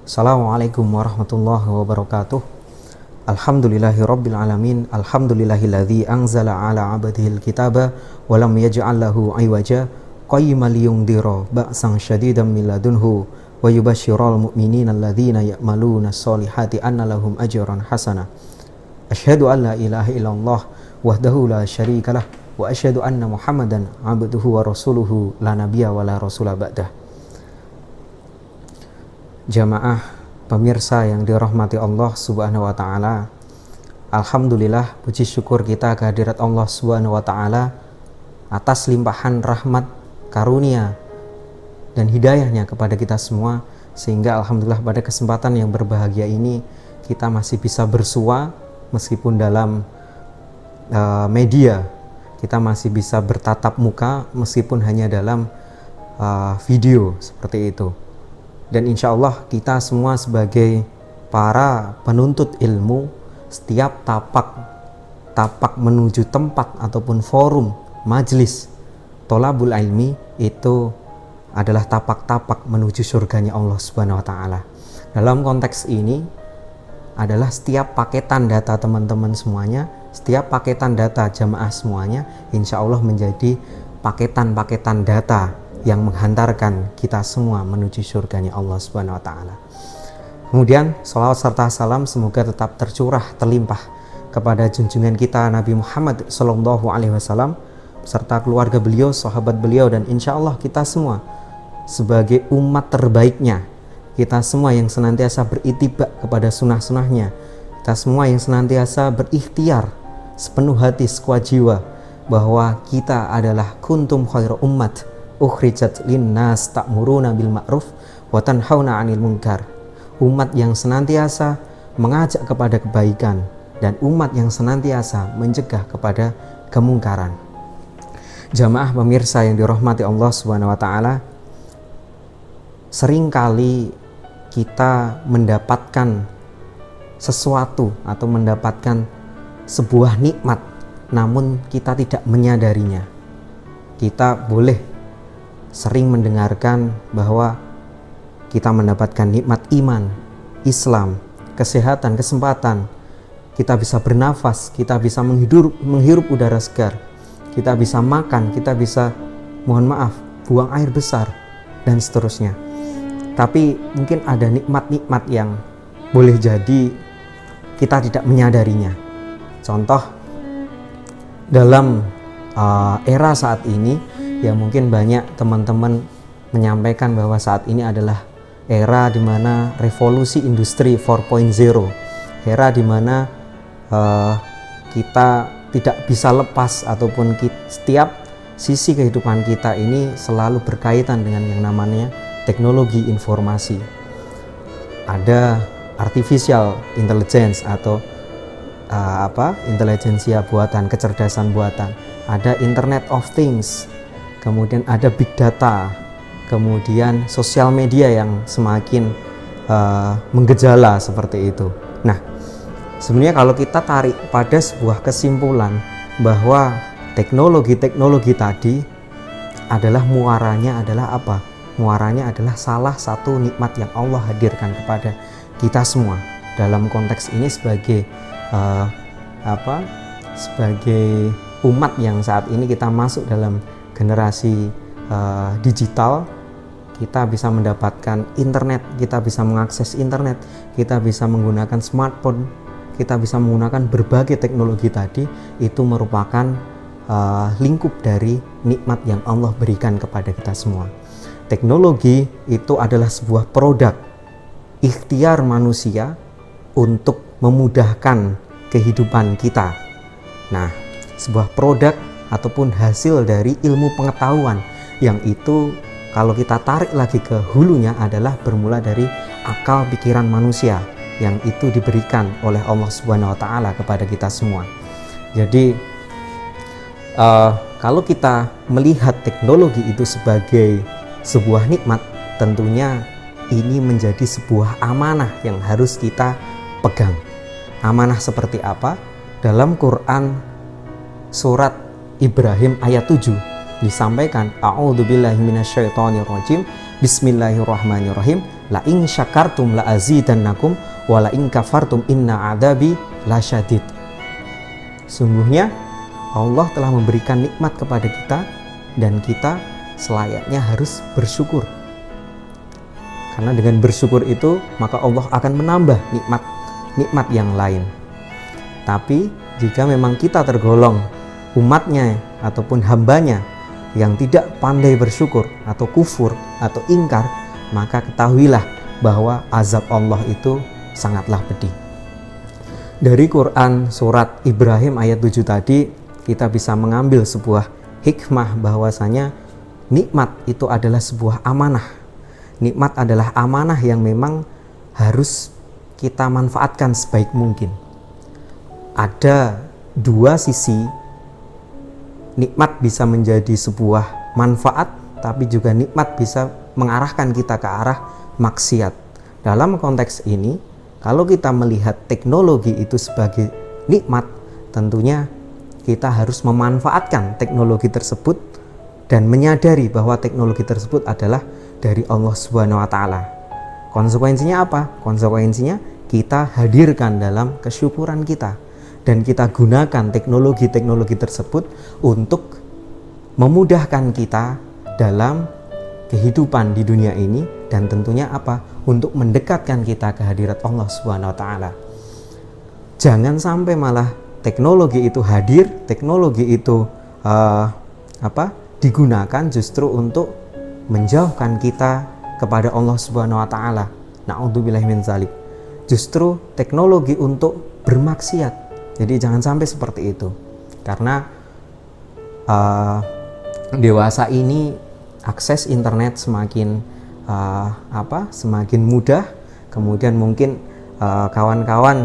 Assalamualaikum warahmatullahi wabarakatuh. Alhamdulillahirabbil alamin. Alhamdulillahilladzi anzala ala 'abdihil kitaba wa lam yaj'al lahu 'iwaja qayyiman liyundhira ba'san syadidan min ladunhu wa yubashshiral mu'minina alladzina ya'maluna sholihati anna lahum ajran hasanah. Asyhadu an la ilaha illallah wahdahu la syarikalah wa asyhadu anna Muhammadan 'abduhu wa rasuluhu la nabiyya wa la rasula ba'dah. Jamaah pemirsa yang dirahmati Allah Subhanahu wa taala. Alhamdulillah, puji syukur kita kehadirat Allah Subhanahu wa taala atas limpahan rahmat, karunia dan hidayahnya kepada kita semua, sehingga alhamdulillah pada kesempatan yang berbahagia ini kita masih bisa bersua meskipun dalam media, kita masih bisa bertatap muka meskipun hanya dalam video seperti itu. Dan insya Allah kita semua sebagai para penuntut ilmu, setiap tapak menuju tempat ataupun forum majlis tholabul ilmi itu adalah tapak-tapak menuju surganya Allah Subhanahu wa taala. Dalam konteks ini adalah setiap paketan data teman-teman semuanya, setiap paketan data jamaah semuanya insya Allah menjadi paketan-paketan data yang menghantarkan kita semua menuju surganya Allah Subhanahu wa taala. Kemudian salawat serta salam semoga tetap tercurah terlimpah kepada junjungan kita Nabi Muhammad sallallahu alaihi wasallam beserta keluarga beliau, sahabat beliau, dan insya Allah kita semua sebagai umat terbaiknya, kita semua yang senantiasa beritibak kepada sunnah-sunnahnya, kita semua yang senantiasa berikhtiar sepenuh hati sekuat jiwa bahwa kita adalah kuntum khairu ummat ukhrijat linnas ta'muruna bil ma'ruf wa tanhauna 'anil munkar. Umat yang senantiasa mengajak kepada kebaikan dan umat yang senantiasa mencegah kepada kemungkaran. Jamaah pemirsa yang dirahmati Allah Subhanahu wa taala, seringkali kita mendapatkan sesuatu atau mendapatkan sebuah nikmat namun kita tidak menyadarinya. Kita boleh sering mendengarkan bahwa kita mendapatkan nikmat iman, Islam, kesehatan, kesempatan, kita bisa bernafas, kita bisa menghirup udara segar, kita bisa makan, kita bisa, mohon maaf, buang air besar, dan seterusnya. Tapi mungkin ada nikmat-nikmat yang boleh jadi kita tidak menyadarinya. Contoh, dalam era saat ini, ya mungkin banyak teman-teman menyampaikan bahwa saat ini adalah era di mana revolusi industri 4.0, era di mana kita tidak bisa lepas ataupun setiap sisi kehidupan kita ini selalu berkaitan dengan yang namanya teknologi informasi. Ada artificial intelligence atau intelijensia buatan, kecerdasan buatan, ada Internet of Things, kemudian ada big data, kemudian sosial media yang semakin menggejala seperti itu. Nah, sebenarnya kalau kita tarik pada sebuah kesimpulan bahwa teknologi-teknologi tadi adalah muaranya adalah apa? Muaranya adalah salah satu nikmat yang Allah hadirkan kepada kita semua. Dalam konteks ini sebagai sebagai umat yang saat ini kita masuk dalam generasi digital, kita bisa mendapatkan internet, kita bisa mengakses internet, kita bisa menggunakan smartphone, kita bisa menggunakan berbagai teknologi tadi. Itu merupakan lingkup dari nikmat yang Allah berikan kepada kita semua. Teknologi itu adalah sebuah produk ikhtiar manusia untuk memudahkan kehidupan kita. Nah, sebuah produk ataupun hasil dari ilmu pengetahuan yang itu kalau kita tarik lagi ke hulunya adalah bermula dari akal pikiran manusia yang itu diberikan oleh Allah Subhanahu wa taala kepada kita semua. Jadi kalau kita melihat teknologi itu sebagai sebuah nikmat, tentunya ini menjadi sebuah amanah yang harus kita pegang. Amanah seperti apa? Dalam Quran surat Ibrahim ayat 7 disampaikan, a'udzubillahi minasyaitonirrajim, Bismillahirrahmanirrahim. La in syakartum la azidannakum wa la in kafartum inna adabi lasyadid. Sungguhnya Allah telah memberikan nikmat kepada kita dan kita selayaknya harus bersyukur. Karena dengan bersyukur itu maka Allah akan menambah nikmat yang lain. Tapi jika memang kita tergolong umatnya ataupun hambanya yang tidak pandai bersyukur atau kufur atau ingkar, maka ketahuilah bahwa azab Allah itu sangatlah pedih. Dari Quran surat Ibrahim ayat 7 tadi kita bisa mengambil sebuah hikmah bahwasanya nikmat itu adalah sebuah amanah. Nikmat adalah amanah yang memang harus kita manfaatkan sebaik mungkin. Ada dua sisi. Nikmat bisa menjadi sebuah manfaat, tapi juga nikmat bisa mengarahkan kita ke arah maksiat. Dalam konteks ini, kalau kita melihat teknologi itu sebagai nikmat, tentunya kita harus memanfaatkan teknologi tersebut dan menyadari bahwa teknologi tersebut adalah dari Allah Subhanahu wa taala. Konsekuensinya apa? Konsekuensinya kita hadirkan dalam kesyukuran kita. Dan kita gunakan teknologi-teknologi tersebut untuk memudahkan kita dalam kehidupan di dunia ini, dan tentunya apa? Untuk mendekatkan kita ke hadirat Allah Subhanahu wa taala. Jangan sampai malah teknologi itu hadir, teknologi itu digunakan justru untuk menjauhkan kita kepada Allah Subhanahu wa taala. Na'udzubillahi min dzalik. Justru teknologi untuk bermaksiat. Jadi jangan sampai seperti itu, karena dewasa ini akses internet semakin mudah. Kemudian mungkin kawan-kawan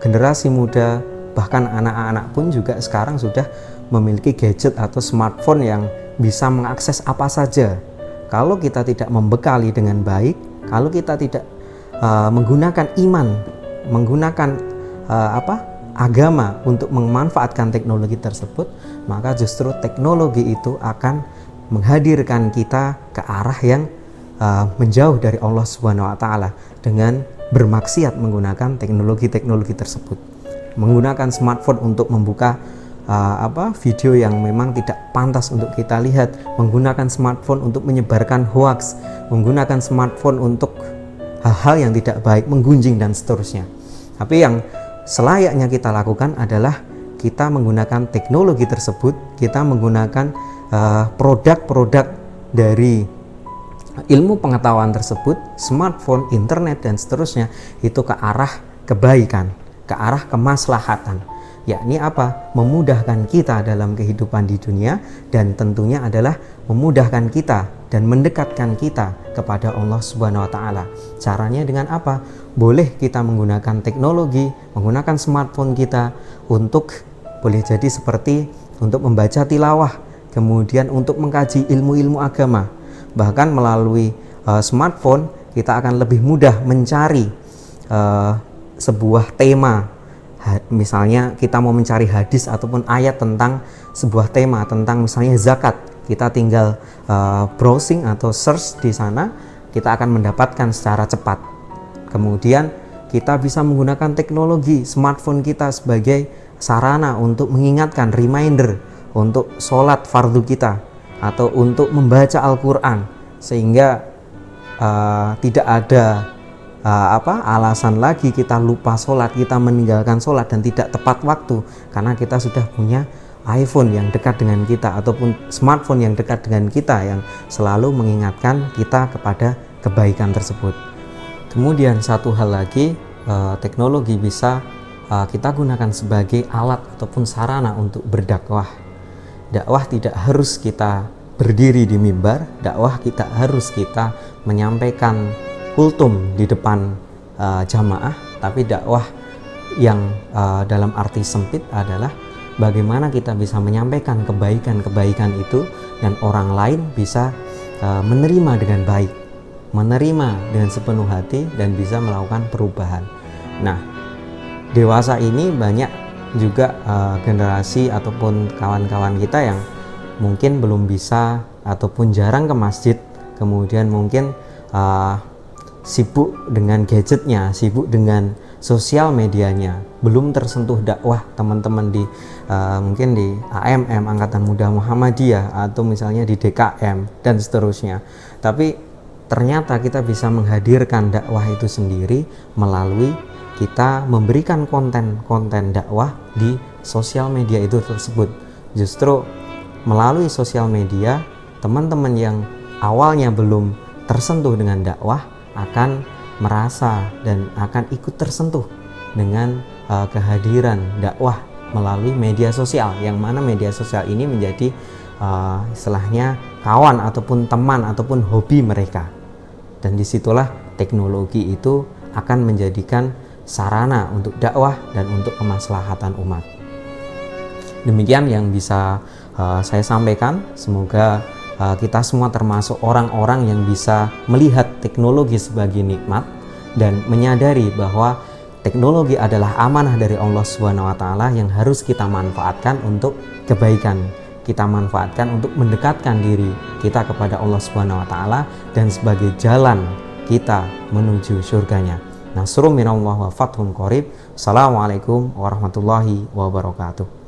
generasi muda, bahkan anak-anak pun juga sekarang sudah memiliki gadget atau smartphone yang bisa mengakses apa saja. Kalau kita tidak membekali dengan baik, kalau kita tidak menggunakan iman, menggunakan agama untuk memanfaatkan teknologi tersebut, maka justru teknologi itu akan menghadirkan kita ke arah yang menjauh dari Allah Subhanahu wa taala dengan bermaksiat menggunakan teknologi-teknologi tersebut. Menggunakan smartphone untuk membuka video yang memang tidak pantas untuk kita lihat, menggunakan smartphone untuk menyebarkan hoaks, menggunakan smartphone untuk hal-hal yang tidak baik, menggunjing dan seterusnya. Tapi yang selayaknya kita lakukan adalah kita menggunakan teknologi tersebut, kita menggunakan produk-produk dari ilmu pengetahuan tersebut, smartphone, internet dan seterusnya, itu ke arah kebaikan, ke arah kemaslahatan, yakni apa? Memudahkan kita dalam kehidupan di dunia, dan tentunya adalah memudahkan kita dan mendekatkan kita kepada Allah Subhanahu wa taala. Caranya dengan apa? Boleh kita menggunakan teknologi, menggunakan smartphone kita untuk, boleh jadi seperti untuk membaca tilawah, kemudian untuk mengkaji ilmu-ilmu agama. Bahkan melalui smartphone kita akan lebih mudah mencari sebuah tema. Misalnya kita mau mencari hadis ataupun ayat tentang sebuah tema, tentang misalnya zakat, kita tinggal browsing atau search di sana, kita akan mendapatkan secara cepat. Kemudian kita bisa menggunakan teknologi smartphone kita sebagai sarana untuk mengingatkan, reminder untuk sholat fardu kita atau untuk membaca Al-Quran, sehingga tidak ada alasan lagi kita lupa sholat, kita meninggalkan sholat dan tidak tepat waktu, karena kita sudah punya iPhone yang dekat dengan kita ataupun smartphone yang dekat dengan kita yang selalu mengingatkan kita kepada kebaikan tersebut. Kemudian satu hal lagi, teknologi bisa kita gunakan sebagai alat ataupun sarana untuk berdakwah. Dakwah tidak harus kita berdiri di mimbar, dakwah tidak harus kita menyampaikan kultum di depan jamaah, tapi dakwah yang dalam arti sempit adalah bagaimana kita bisa menyampaikan kebaikan-kebaikan itu dan orang lain bisa menerima dengan baik, menerima dengan sepenuh hati dan bisa melakukan perubahan. Nah, dewasa ini banyak juga generasi ataupun kawan-kawan kita yang mungkin belum bisa ataupun jarang ke masjid kemudian mungkin sibuk dengan gadgetnya, sibuk dengan sosial medianya, belum tersentuh dakwah teman-teman di mungkin di AMM, Angkatan Muda Muhammadiyah, atau misalnya di DKM dan seterusnya. Tapi ternyata kita bisa menghadirkan dakwah itu sendiri melalui kita memberikan konten-konten dakwah di sosial media itu tersebut. Justru melalui sosial media, teman-teman yang awalnya belum tersentuh dengan dakwah akan merasa dan akan ikut tersentuh dengan kehadiran dakwah melalui media sosial, yang mana media sosial ini menjadi istilahnya kawan ataupun teman ataupun hobi mereka. Dan disitulah teknologi itu akan menjadikan sarana untuk dakwah dan untuk kemaslahatan umat. Demikian yang bisa saya sampaikan. Semoga kita semua termasuk orang-orang yang bisa melihat teknologi sebagai nikmat dan menyadari bahwa teknologi adalah amanah dari Allah Subhanahu wa taala yang harus kita manfaatkan untuk kebaikan. Kita manfaatkan untuk mendekatkan diri kita kepada Allah Subhanahu wa taala dan sebagai jalan kita menuju surganya. Nasrun minallah wa fathun qarib. Assalamualaikum warahmatullahi wabarakatuh.